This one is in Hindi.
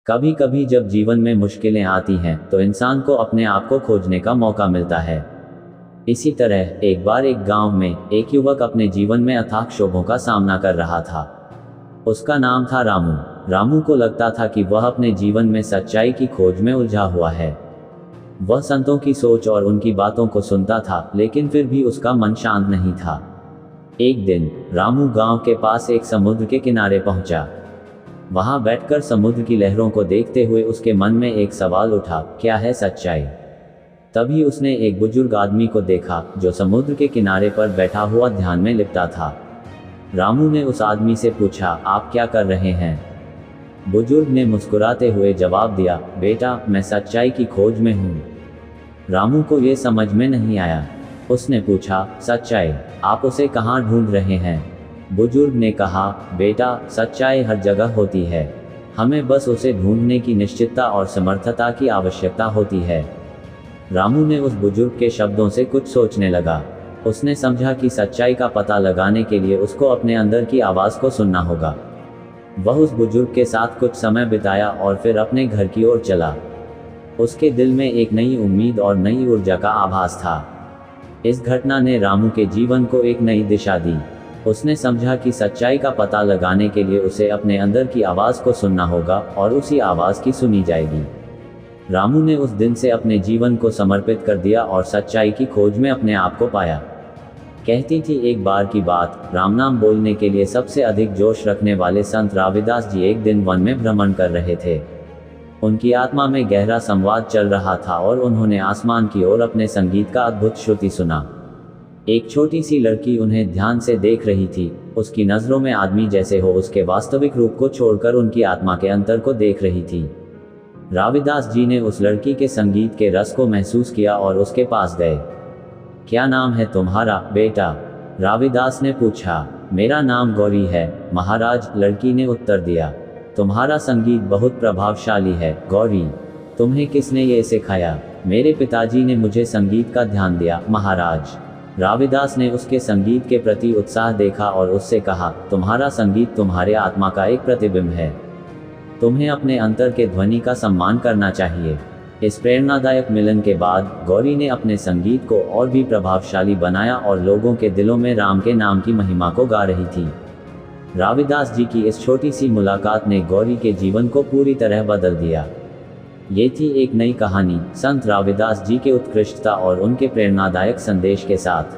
कभी कभी जब जीवन में मुश्किलें आती हैं तो इंसान को अपने आप को खोजने का मौका मिलता है। इसी तरह एक बार एक गांव में एक युवक अपने जीवन में अथाह क्षोभों का सामना कर रहा था। उसका नाम था रामू। रामू को लगता था कि वह अपने जीवन में सच्चाई की खोज में उलझा हुआ है। वह संतों की सोच और उनकी बातों को सुनता था, लेकिन फिर भी उसका मन शांत नहीं था। एक दिन रामू गांव के पास एक समुद्र के किनारे पहुंचा। वहां बैठकर समुद्र की लहरों को देखते हुए उसके मन में एक सवाल उठा, क्या है सच्चाई? तभी उसने एक बुजुर्ग आदमी को देखा जो समुद्र के किनारे पर बैठा हुआ ध्यान में लिप्ता था। रामू ने उस आदमी से पूछा, आप क्या कर रहे हैं? बुजुर्ग ने मुस्कुराते हुए जवाब दिया, बेटा मैं सच्चाई की खोज में हूँ। रामू को ये समझ में नहीं आया। उसने पूछा, सच्चाई? आप उसे कहाँ ढूंढ रहे हैं? बुजुर्ग ने कहा, बेटा सच्चाई हर जगह होती है, हमें बस उसे ढूंढने की निश्चितता और समर्थता की आवश्यकता होती है। रामू ने उस बुजुर्ग के शब्दों से कुछ सोचने लगा। उसने समझा कि सच्चाई का पता लगाने के लिए उसको अपने अंदर की आवाज़ को सुनना होगा। वह उस बुजुर्ग के साथ कुछ समय बिताया और फिर अपने घर की ओर चला। उसके दिल में एक नई उम्मीद और नई ऊर्जा का आभास था। इस घटना ने रामू के जीवन को एक नई दिशा दी। उसने समझा कि सच्चाई का पता लगाने के लिए उसे अपने अंदर की आवाज़ को सुनना होगा और उसी आवाज़ की सुनी जाएगी। रामू ने उस दिन से अपने जीवन को समर्पित कर दिया और सच्चाई की खोज में अपने आप को पाया। कहती थी एक बार की बात, राम नाम बोलने के लिए सबसे अधिक जोश रखने वाले संत रविदास जी एक दिन वन में भ्रमण कर रहे थे। उनकी आत्मा में गहरा संवाद चल रहा था और उन्होंने आसमान की ओर अपने संगीत का अद्भुत श्रुति सुना। एक छोटी सी लड़की उन्हें ध्यान से देख रही थी। उसकी नज़रों में आदमी जैसे हो उसके वास्तविक रूप को छोड़कर उनकी आत्मा के अंतर को देख रही थी। रविदास जी ने उस लड़की के संगीत के रस को महसूस किया और उसके पास गए। क्या नाम है तुम्हारा बेटा? रविदास ने पूछा। मेरा नाम गौरी है महाराज, लड़की ने उत्तर दिया। तुम्हारा संगीत बहुत प्रभावशाली है गौरी, तुम्हें किसने ये सिखाया? मेरे पिताजी ने मुझे संगीत का ध्यान दिया महाराज। रविदास ने उसके संगीत के प्रति उत्साह देखा और उससे कहा, तुम्हारा संगीत तुम्हारे आत्मा का एक प्रतिबिंब है, तुम्हें अपने अंतर के ध्वनि का सम्मान करना चाहिए। इस प्रेरणादायक मिलन के बाद गौरी ने अपने संगीत को और भी प्रभावशाली बनाया और लोगों के दिलों में राम के नाम की महिमा को गा रही थी। रविदास जी की इस छोटी सी मुलाकात ने गौरी के जीवन को पूरी तरह बदल दिया। ये थी एक नई कहानी संत रविदास जी के उत्कृष्टता और उनके प्रेरणादायक संदेश के साथ।